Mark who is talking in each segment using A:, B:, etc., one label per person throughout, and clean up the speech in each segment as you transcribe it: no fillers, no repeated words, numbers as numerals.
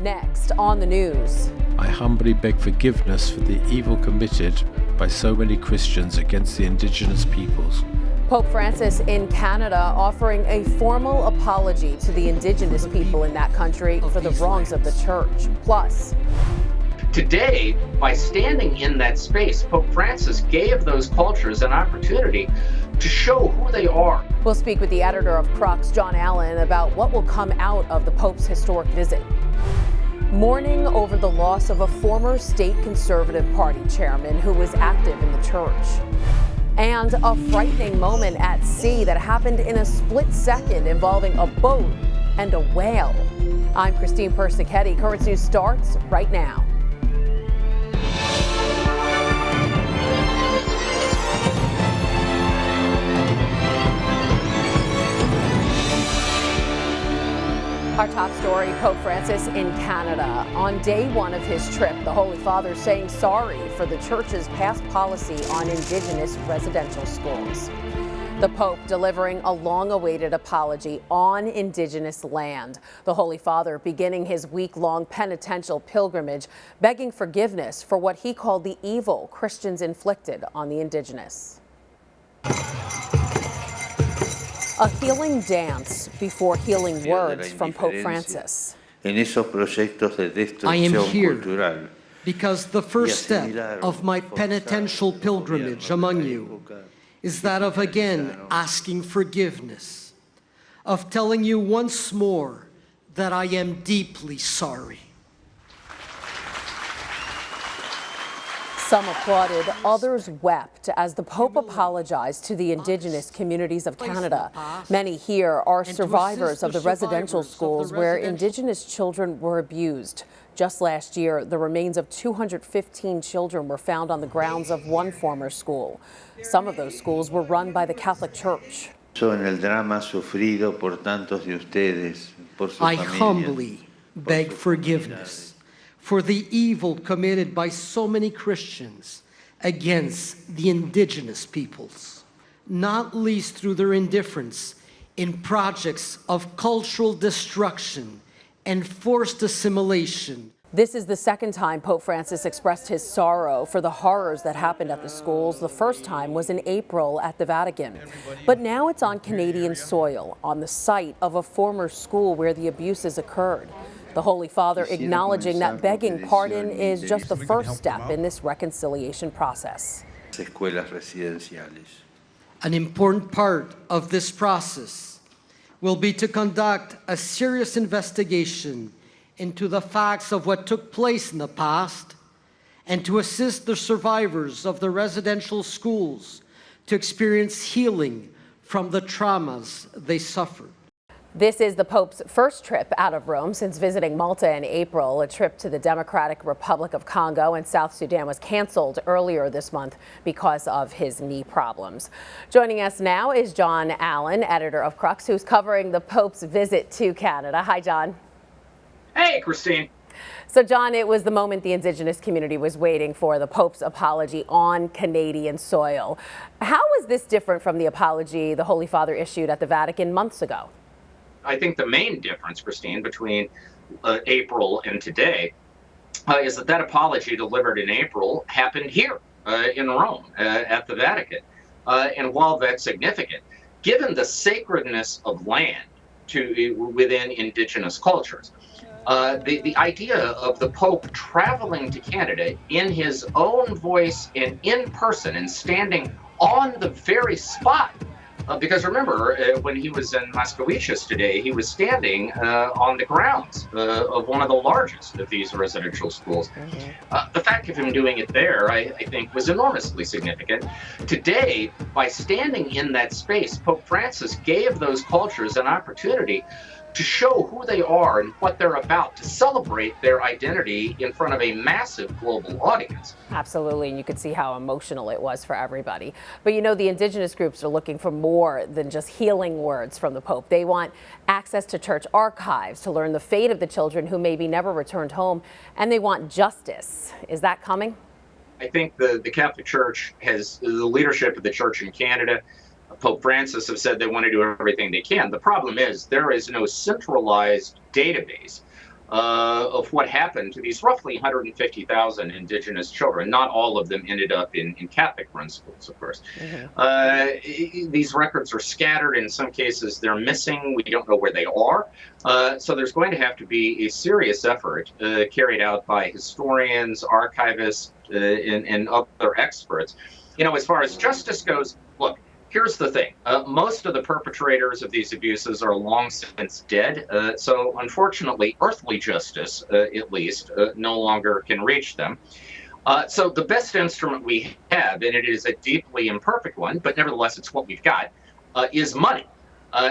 A: Next on the news.
B: I humbly beg forgiveness for the evil committed by so many Christians against the indigenous peoples.
A: Pope Francis in Canada offering a formal apology to the indigenous people in that country for the wrongs of the church. Plus,
C: today, by standing in that space, Pope Francis gave those cultures an opportunity to show who they are.
A: We'll speak with the editor of Crux, John Allen, about what will come out of the Pope's historic visit. Mourning over the loss of a former state Conservative Party chairman who was active in the church. And a frightening moment at sea that happened in a split second involving a boat and a whale. I'm Christine Persichetti. Current News starts right now. Our top story, Pope Francis in Canada. On day one of his trip, the Holy Father saying sorry for the church's past policy on Indigenous residential schools. The Pope delivering a long-awaited apology on Indigenous land. The Holy Father beginning his week-long penitential pilgrimage, begging forgiveness for what he called the evil Christians inflicted on the Indigenous. A healing dance before healing words from Pope Francis.
D: I am here because the first step of my penitential pilgrimage among you is that of again asking forgiveness, of telling you once more that I am deeply sorry.
A: Some applauded, others wept as the Pope apologized to the Indigenous communities of Canada. Many here are survivors of the residential schools where Indigenous children were abused. Just last year, the remains of 215 children were found on the grounds of one former school. Some of those schools were run by the Catholic Church.
D: I humbly beg forgiveness for the evil committed by so many Christians against the indigenous peoples, not least through their indifference in projects of cultural destruction and forced assimilation.
A: This is the second time Pope Francis expressed his sorrow for the horrors that happened at the schools. The first time was in April at the Vatican. But now it's on Canadian soil, on the site of a former school where the abuses occurred. The Holy Father acknowledging that begging pardon is just the first step in this reconciliation process.
D: An important part of this process will be to conduct a serious investigation into the facts of what took place in the past and to assist the survivors of the residential schools to experience healing from the traumas they suffered.
A: This is the Pope's first trip out of Rome since visiting Malta in April. A trip to the Democratic Republic of Congo and South Sudan was canceled earlier this month because of his knee problems. Joining us now is John Allen, editor of Crux, who's covering the Pope's visit to Canada. Hi, John.
C: Hey, Christine.
A: So, John, it was the moment the Indigenous community was waiting for, the Pope's apology on Canadian soil. How was this different from the apology the Holy Father issued at the Vatican months ago?
C: I think the main difference, Christine, between April and today is that apology delivered in April happened here in Rome at the Vatican. And while that's significant, given the sacredness of land within indigenous cultures, the idea of the Pope traveling to Canada in his own voice and in person and standing on the very spot. Because remember, when he was in Moscovicis today, he was standing on the grounds of one of the largest of these residential schools. The fact of him doing it there, I think, was enormously significant. Today, by standing in that space, Pope Francis gave those cultures an opportunity to show who they are and what they're about, to celebrate their identity in front of a massive global audience.
A: Absolutely, and you could see how emotional it was for everybody. But you know, the indigenous groups are looking for more than just healing words from the Pope. They want access to church archives to learn the fate of the children who maybe never returned home, and they want justice. Is that coming?
C: I think the Catholic Church has, the leadership of the church in Canada, Pope Francis, have said they want to do everything they can. The problem is there is no centralized database of what happened to these roughly 150,000 indigenous children. Not all of them ended up in Catholic run schools, of course. These records are scattered. In some cases, they're missing. We don't know where they are. So there's going to have to be a serious effort carried out by historians, archivists, and other experts. You know, as far as justice goes, look, here's the thing. Most of the perpetrators of these abuses are long since dead. So unfortunately, earthly justice, at least, no longer can reach them. So the best instrument we have, and it is a deeply imperfect one, but nevertheless, it's what we've got, is money.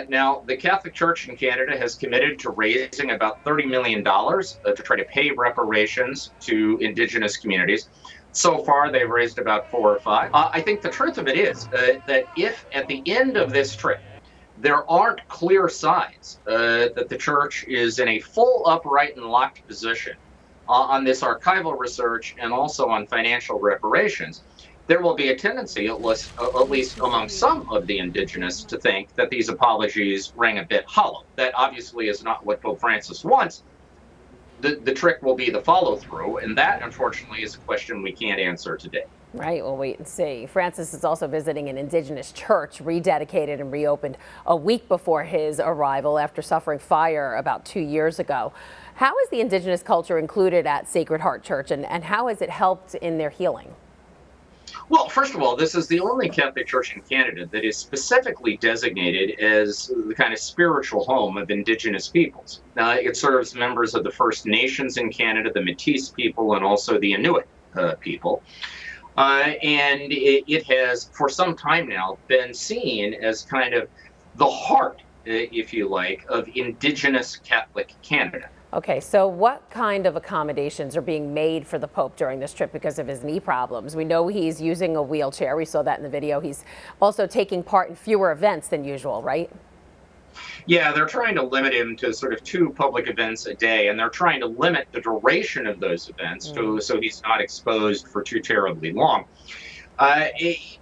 C: Now, the Catholic Church in Canada has committed to raising about $30 million to try to pay reparations to Indigenous communities. So far, they've raised about 4 or 5. I think the truth of it is that if at the end of this trip, there aren't clear signs that the church is in a full upright and locked position on this archival research and also on financial reparations, there will be a tendency, at least among some of the Indigenous, to think that these apologies rang a bit hollow. That obviously is not what Pope Francis wants. The trick will be the follow-through, and that, unfortunately, is a question we can't answer today.
A: Right, we'll wait and see. Francis is also visiting an Indigenous church rededicated and reopened a week before his arrival after suffering fire about 2 years ago. How is the Indigenous culture included at Sacred Heart Church, and how has it helped in their healing?
C: Well, first of all, this is the only Catholic church in Canada that is specifically designated as the kind of spiritual home of Indigenous peoples. It serves members of the First Nations in Canada, the Métis people, and also the Inuit people. And it has, for some time now, been seen as kind of the heart, if you like, of Indigenous Catholic Canada.
A: Okay, so what kind of accommodations are being made for the Pope during this trip because of his knee problems? We know he's using a wheelchair. We saw that in the video. He's also taking part in fewer events than usual, right?
C: Yeah, they're trying to limit him to sort of 2 public events a day, and they're trying to limit the duration of those events so he's not exposed for too terribly long.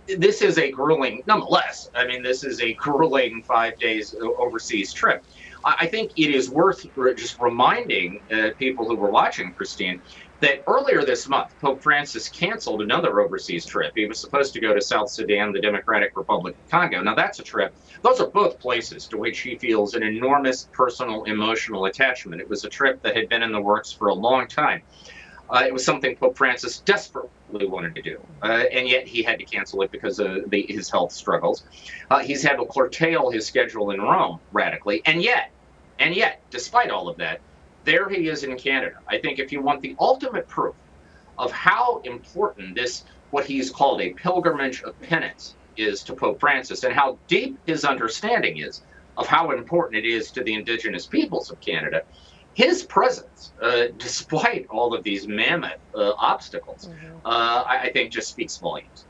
C: This is a grueling, nonetheless, I mean, this is a grueling 5 days overseas trip. I think it is worth just reminding people who were watching, Christine, that earlier this month, Pope Francis canceled another overseas trip. He was supposed to go to South Sudan, the Democratic Republic of Congo. Now, that's a trip. Those are both places to which he feels an enormous personal, emotional attachment. It was a trip that had been in the works for a long time. It was something Pope Francis desperately wanted to do, and yet he had to cancel it because of his health struggles. He's had to curtail his schedule in Rome radically, and yet, despite all of that, there he is in Canada. I think if you want the ultimate proof of how important this, what he's called a pilgrimage of penance, is to Pope Francis, and how deep his understanding is of how important it is to the Indigenous peoples of Canada, his presence, despite all of these mammoth obstacles, I think just speaks volumes.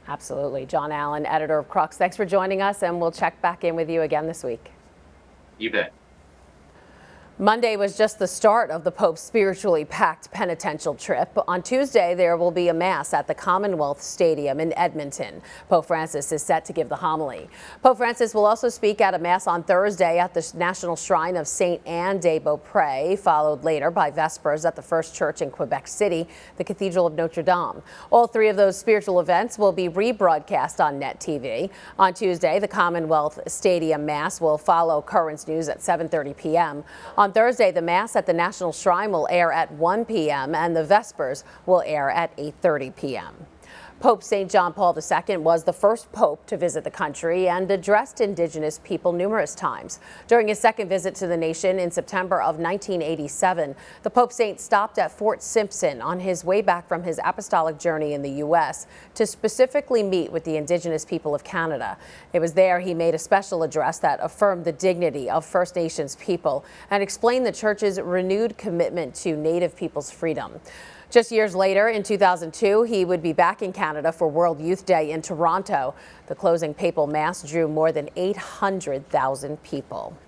A: Absolutely. John Allen, editor of Crux, thanks for joining us, and we'll check back in with you again this week.
C: You bet.
A: Monday was just the start of the Pope's spiritually packed penitential trip. On Tuesday, there will be a Mass at the Commonwealth Stadium in Edmonton. Pope Francis is set to give the homily. Pope Francis will also speak at a Mass on Thursday at the National Shrine of St. Anne de Beaupré, followed later by Vespers at the First Church in Quebec City, the Cathedral of Notre Dame. All 3 of those spiritual events will be rebroadcast on Net TV. On Tuesday, the Commonwealth Stadium Mass will follow Currents News at 7:30 p.m. On Thursday, the Mass at the National Shrine will air at 1 p.m. and the Vespers will air at 8:30 p.m. Pope St. John Paul II was the first pope to visit the country and addressed Indigenous people numerous times. During his second visit to the nation in September of 1987, the Pope Saint stopped at Fort Simpson on his way back from his apostolic journey in the U.S. to specifically meet with the Indigenous people of Canada. It was there he made a special address that affirmed the dignity of First Nations people and explained the Church's renewed commitment to Native people's freedom. Just years later, in 2002, he would be back in Canada for World Youth Day in Toronto. The closing papal mass drew more than 800,000 people.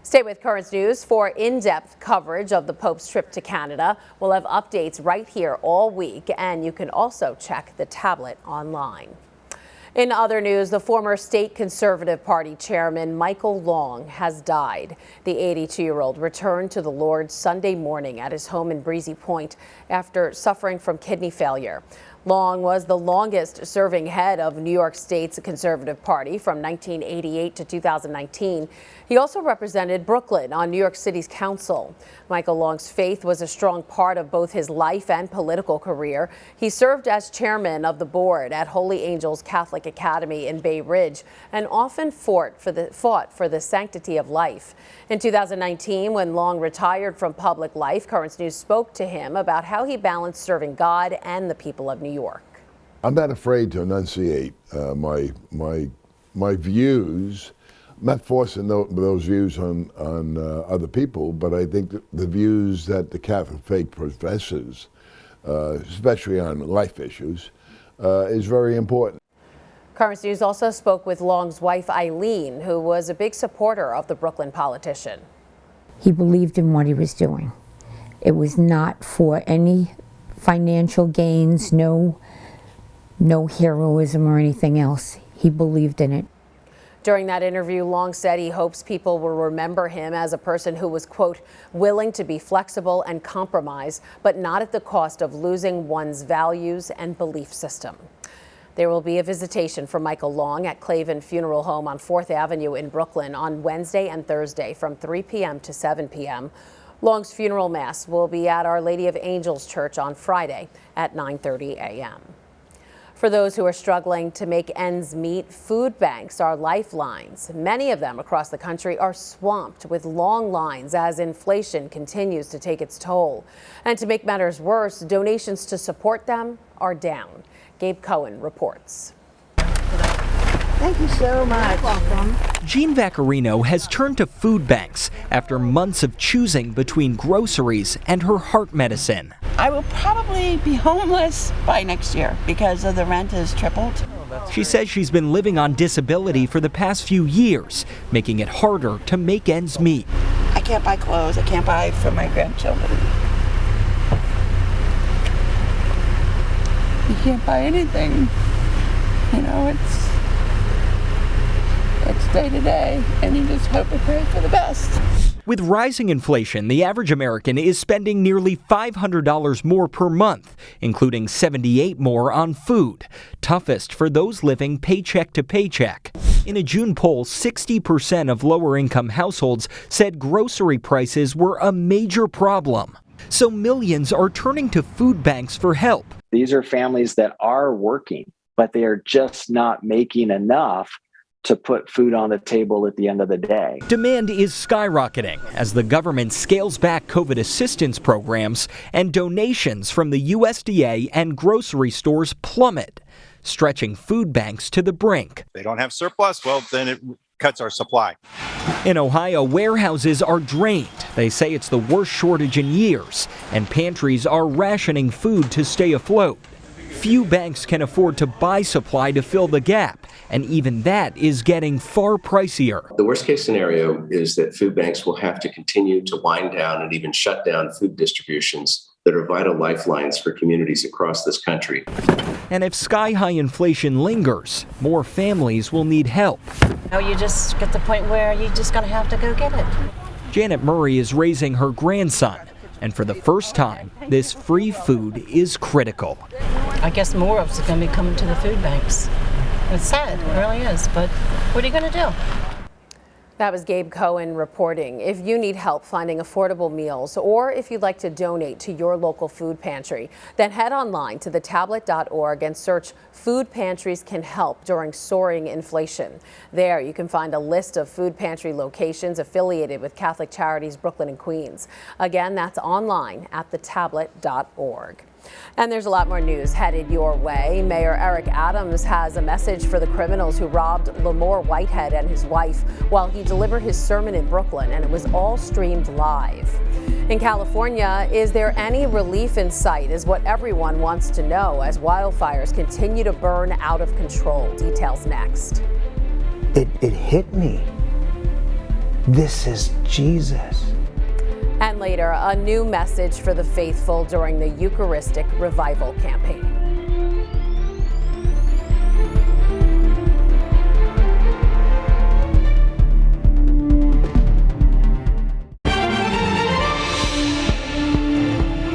A: Stay with Currents News for in-depth coverage of the Pope's trip to Canada. We'll have updates right here all week, and you can also check the tablet online. In other news, the former state Conservative Party chairman Michael Long has died. The 82-year-old returned to the Lord Sunday morning at his home in Breezy Point after suffering from kidney failure. Long was the longest-serving head of New York State's Conservative Party from 1988 to 2019. He also represented Brooklyn on New York City's council. Michael Long's faith was a strong part of both his life and political career. He served as chairman of the board at Holy Angels Catholic Academy in Bay Ridge and often fought for the sanctity of life. In 2019, when Long retired from public life, Currents News spoke to him about how he balanced serving God and the people of New York.
E: I'm not afraid to enunciate my views. I'm not forcing those views on other people, but I think the views that the Catholic faith professes, especially on life issues, is very important.
A: Currents News also spoke with Long's wife, Eileen, who was a big supporter of the Brooklyn politician.
F: He believed in what he was doing. It was not for any financial gains, no heroism or anything else. He believed in it.
A: During that interview, Long said he hopes people will remember him as a person who was, quote, willing to be flexible and compromise, but not at the cost of losing one's values and belief system. There will be a visitation for Michael Long at Claven Funeral Home on 4th Avenue in Brooklyn on Wednesday and Thursday from 3 p.m. to 7 p.m. Long's funeral mass will be at Our Lady of Angels Church on Friday at 9:30 a.m. For those who are struggling to make ends meet, food banks are lifelines. Many of them across the country are swamped with long lines as inflation continues to take its toll. And to make matters worse, donations to support them are down. Gabe Cohen reports.
G: Thank you so much.
A: You're welcome.
H: Jean Vaccarino has turned to food banks after months of choosing between groceries and her heart medicine.
G: I will probably be homeless by next year because of the rent has tripled.
H: She says she's been living on disability for the past few years, making it harder to make ends meet.
G: I can't buy clothes. I can't buy for my grandchildren. You can't buy anything. You know, it's day to day, and you just hope and pray for the best.
H: With rising inflation, the average American is spending nearly $500 more per month, including $78 more on food, toughest for those living paycheck to paycheck. In a June poll, 60% of lower-income households said grocery prices were a major problem. So millions are turning to food banks for help.
I: These are families that are working, but they are just not making enough to put food on the table at the end of the day.
H: Demand is skyrocketing as the government scales back COVID assistance programs and donations from the USDA and grocery stores plummet, stretching food banks to the brink.
J: They don't have surplus, well, then it cuts our supply.
H: In Ohio, warehouses are drained. They say it's the worst shortage in years, and pantries are rationing food to stay afloat. Few banks can afford to buy supply to fill the gap, and even that is getting far pricier.
K: The worst case scenario is that food banks will have to continue to wind down and even shut down food distributions that are vital lifelines for communities across this country.
H: And if sky-high inflation lingers, more families will need help.
L: You just get to the point where you're just going to have to go get it.
H: Janet Murray is raising her grandson, and for the first time, this free food is critical.
L: I guess more of it's going to be coming to the food banks. It's sad, it really is, but what are you going to do?
A: That was Gabe Cohen reporting. If you need help finding affordable meals or if you'd like to donate to your local food pantry, then head online to thetablet.org and search Food Pantries Can Help During Soaring Inflation. There you can find a list of food pantry locations affiliated with Catholic Charities Brooklyn and Queens. Again, that's online at thetablet.org. And there's a lot more news headed your way. Mayor Eric Adams has a message for the criminals who robbed Lamore Whitehead and his wife while he delivered his sermon in Brooklyn, and it was all streamed live. In California, is there any relief in sight is what everyone wants to know as wildfires continue to burn out of control. Details next.
M: It hit me. This is Jesus.
A: And later, a new message for the faithful during the Eucharistic Revival campaign.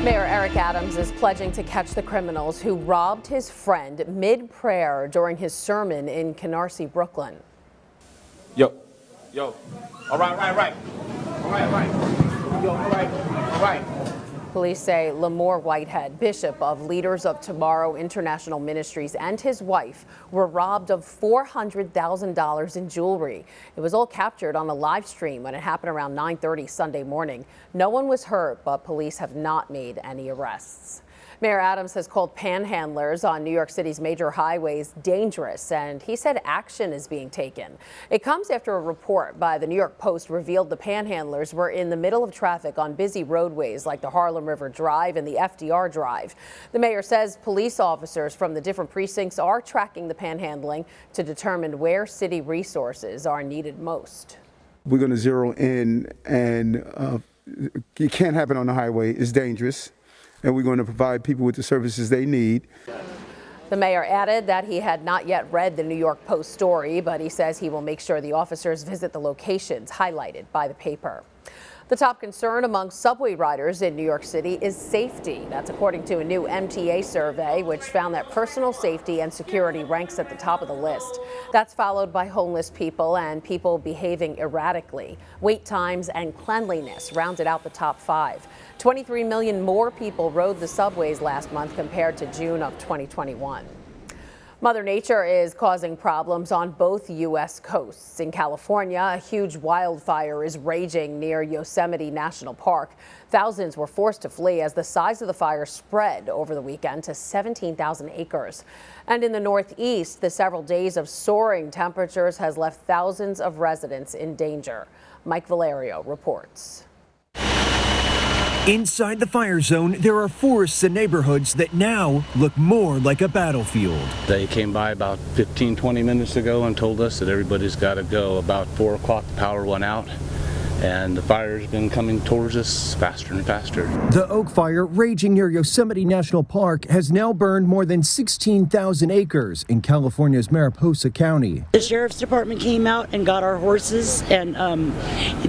A: Mayor Eric Adams is pledging to catch the criminals who robbed his friend mid-prayer during his sermon in Canarsie, Brooklyn.
N: Yo. All right. Yo, all right.
A: Police say Lamore Whitehead, bishop of Leaders of Tomorrow International Ministries, and his wife were robbed of $400,000 in jewelry. It was all captured on a live stream when it happened around 9:30 Sunday morning. No one was hurt, but police have not made any arrests. Mayor Adams has called panhandlers on New York City's major highways dangerous, and he said action is being taken. It comes after a report by the New York Post revealed the panhandlers were in the middle of traffic on busy roadways like the Harlem River Drive and the FDR Drive. The mayor says police officers from the different precincts are tracking the panhandling to determine where city resources are needed most.
O: We're going to zero in, and you can't have it on the highway. It's dangerous. And we're going to provide people with the services they need.
A: The mayor added that he had not yet read the New York Post story, but he says he will make sure the officers visit the locations highlighted by the paper. The top concern among subway riders in New York City is safety. That's according to a new MTA survey, which found that personal safety and security ranks at the top of the list. That's followed by homeless people and people behaving erratically. Wait times and cleanliness rounded out the top 5. 23 million more people rode the subways last month compared to June of 2021. Mother Nature is causing problems on both U.S. coasts. In California, a huge wildfire is raging near Yosemite National Park. Thousands were forced to flee as the size of the fire spread over the weekend to 17,000 acres. And in the Northeast, the several days of soaring temperatures has left thousands of residents in danger. Mike Valerio reports.
P: Inside the fire zone, there are forests and neighborhoods that now look more like a battlefield.
Q: They came by about 15-20 minutes ago and told us that everybody's got to go. About 4 o'clock, the power went out, and the fire's been coming towards us faster and faster.
P: The oak fire raging near Yosemite National Park has now burned more than 16,000 acres in California's Mariposa County.
R: The sheriff's department came out and got our horses, and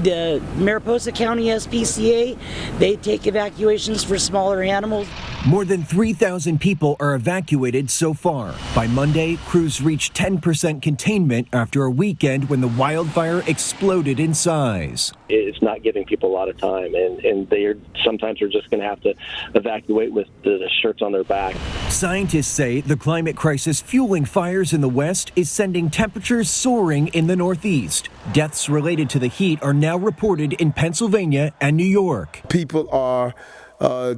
R: the Mariposa County SPCA, they take evacuations for smaller animals.
P: More than 3,000 people are evacuated so far. By Monday, crews reached 10% containment after a weekend when the wildfire exploded in size.
S: It's not giving people a lot of time, and sometimes they're just going to have to evacuate with the shirts on their back.
P: Scientists say the climate crisis fueling fires in the West is sending temperatures soaring in the Northeast. Deaths related to the heat are now reported in Pennsylvania and New York.
O: People are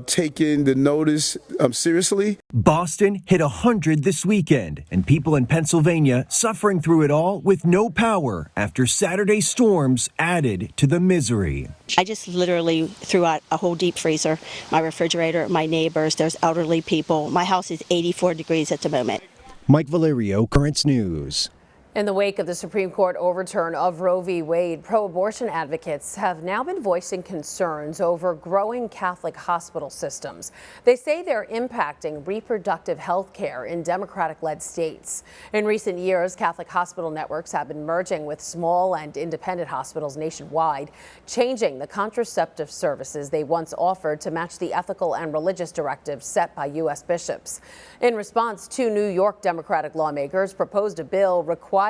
O: taking the notice seriously.
P: Boston hit 100 this weekend, and people in Pennsylvania suffering through it all with no power after Saturday's storms added to the misery.
T: I just literally threw out a whole deep freezer, my refrigerator, my neighbors, there's elderly people. My house is 84 degrees at the moment.
P: Mike Valerio, Currents News.
A: In the wake of the Supreme Court overturn of Roe v. Wade, pro-abortion advocates have now been voicing concerns over growing Catholic hospital systems. They say they're impacting reproductive health care in Democratic-led states. In recent years, Catholic hospital networks have been merging with small and independent hospitals nationwide, changing the contraceptive services they once offered to match the ethical and religious directives set by U.S. bishops. In response, 2 New York Democratic lawmakers proposed a bill requiring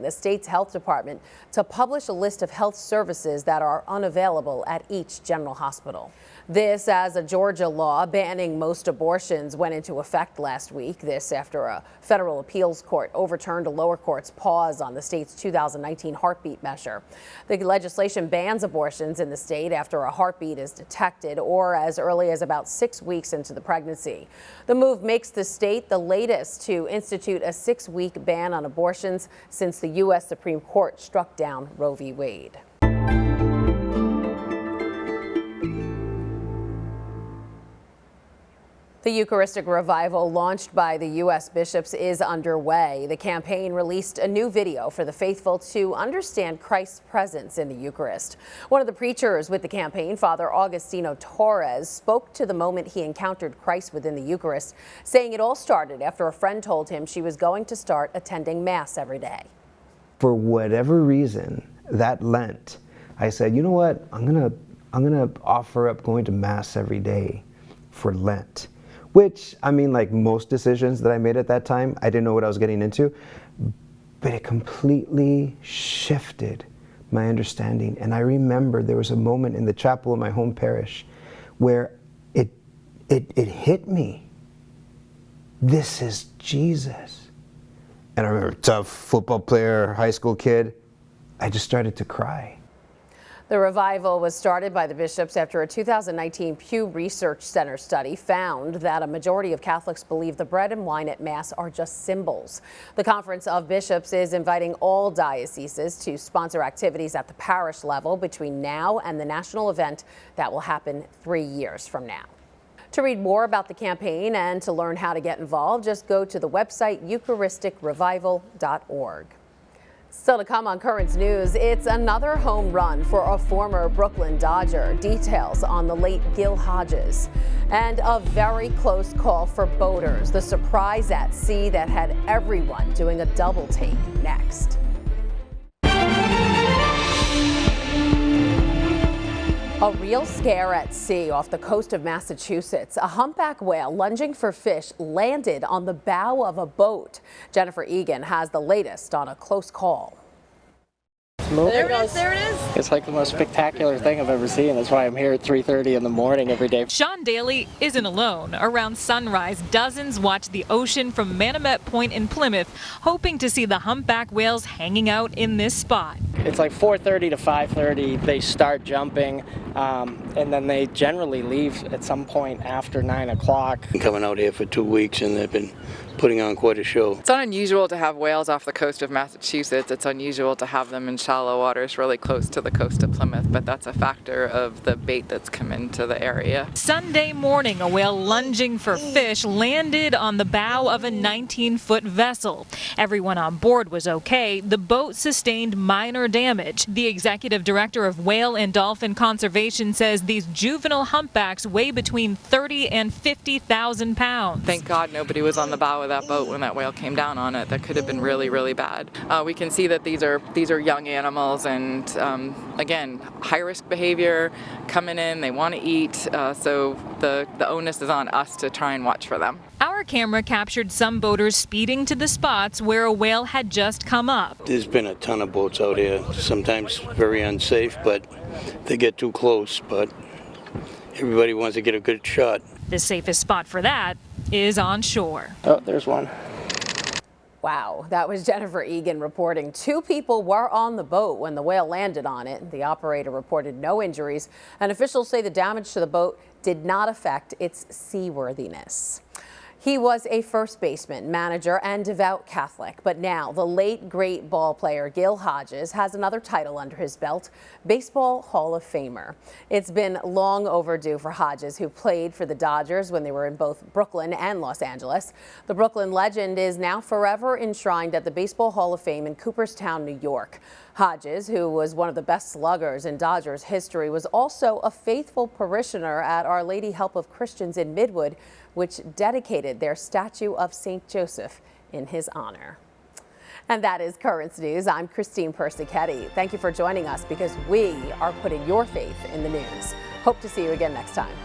A: the state's health department to publish a list of health services that are unavailable at each general hospital. This as a Georgia law banning most abortions went into effect last week. This after a federal appeals court overturned a lower court's pause on the state's 2019 heartbeat measure. The legislation bans abortions in the state after a heartbeat is detected or as early as about 6 weeks into the pregnancy. The move makes the state the latest to institute a 6-week ban on abortions since the U.S. Supreme Court struck down Roe v. Wade. The Eucharistic revival launched by the U.S. bishops is underway. The campaign released a new video for the faithful to understand Christ's presence in the Eucharist. One of the preachers with the campaign, Father Augustino Torres, spoke to the moment he encountered Christ within the Eucharist, saying it all started after a friend told him she was going to start attending Mass every day.
M: For whatever reason, that Lent, I said, you know what, I'm gonna offer up going to Mass every day for Lent, which, I mean, like most decisions that I made at that time, I didn't know what I was getting into, but it completely shifted my understanding. And I remember there was a moment in the chapel of my home parish where it hit me. This is Jesus. And I remember, tough football player, high school kid, I just started to cry.
A: The revival was started by the bishops after a 2019 Pew Research Center study found that a majority of Catholics believe the bread and wine at Mass are just symbols. The Conference of Bishops is inviting all dioceses to sponsor activities at the parish level between now and the national event that will happen 3 years from now. To read more about the campaign and to learn how to get involved, just go to the website eucharisticrevival.org. Still to come on Currents News, it's another home run for a former Brooklyn Dodger. Details on the late Gil Hodges. And a very close call for boaters. The surprise at sea that had everyone doing a double take next. A real scare at sea off the coast of Massachusetts. A humpback whale lunging for fish landed on the bow of a boat. Jennifer Egan has the latest on a close call.
U: There it is, there it is. It's like the most spectacular thing I've ever seen. That's why I'm here at 3:30 in the morning every day.
V: Sean Daly isn't alone. Around sunrise, dozens watch the ocean from Manomet Point in Plymouth, hoping to see the humpback whales hanging out in this spot.
U: It's like 4:30 to 5:30. They start jumping, and then they generally leave at some point after 9 o'clock.
W: Been coming out here for 2 weeks, and they've been putting on quite a show.
X: It's not unusual to have whales off the coast of Massachusetts. It's unusual to have them in shallow waters really close to the coast of Plymouth, but that's a factor of the bait that's come into the area.
V: Sunday morning, a whale lunging for fish landed on the bow of a 19-foot vessel. Everyone on board was okay. The boat sustained minor damage. The executive director of Whale and Dolphin Conservation says these juvenile humpbacks weigh between 30 and 50,000 pounds.
X: Thank God nobody was on the bow of that boat when that whale came down on it. That could have been really, really bad. We can see that these are young animals, and again, high-risk behavior coming in. They want to eat, so the onus is on us to try and watch for them.
V: Our camera captured some boaters speeding to the spots where a whale had just come up.
W: There's been a ton of boats out here, sometimes very unsafe, but they get too close, but everybody wants to get a good shot.
V: The safest spot for that is on shore.
U: Oh, there's one.
A: Wow, that was Jennifer Egan reporting. 2 people were on the boat when the whale landed on it. The operator reported no injuries, and officials say the damage to the boat did not affect its seaworthiness. He was a first baseman, manager, and devout Catholic, but now the late great ball player Gil Hodges has another title under his belt, Baseball Hall of Famer. It's been long overdue for Hodges, who played for the Dodgers when they were in both Brooklyn and Los Angeles. The Brooklyn legend is now forever enshrined at the Baseball Hall of Fame in Cooperstown, New York. Hodges, who was one of the best sluggers in Dodgers history, was also a faithful parishioner at Our Lady Help of Christians in Midwood, which dedicated their statue of St. Joseph in his honor. And that is Currents News. I'm Christine Persichetti. Thank you for joining us, because we are putting your faith in the news. Hope to see you again next time.